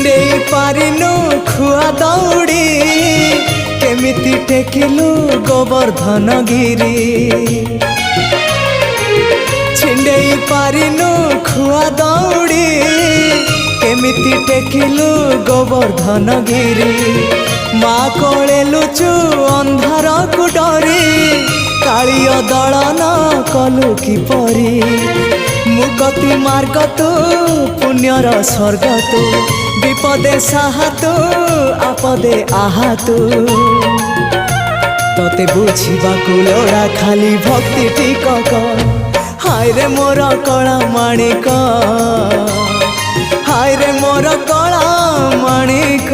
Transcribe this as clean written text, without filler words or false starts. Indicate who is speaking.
Speaker 1: छिंडेई पारिनु खुआ दौड़ी केमिति टेकिलु गोवर्धन गिरी छिंडेई पारिनु खुआ दौड़ी केमिति टेकिलु गोवर्धन गिरी माँ कोले लुचु अंधार को डरी कालिय दलन कलु किपरी मुक्ति मार्ग तू पुण्यर स्वर्ग तू विपदे साहा तू आपदे आहा तू तोते बुझा लोड़ा खाली भक्ति टिकक हाय रे मोर कला माणिक हाय रे मोर कला माणिक।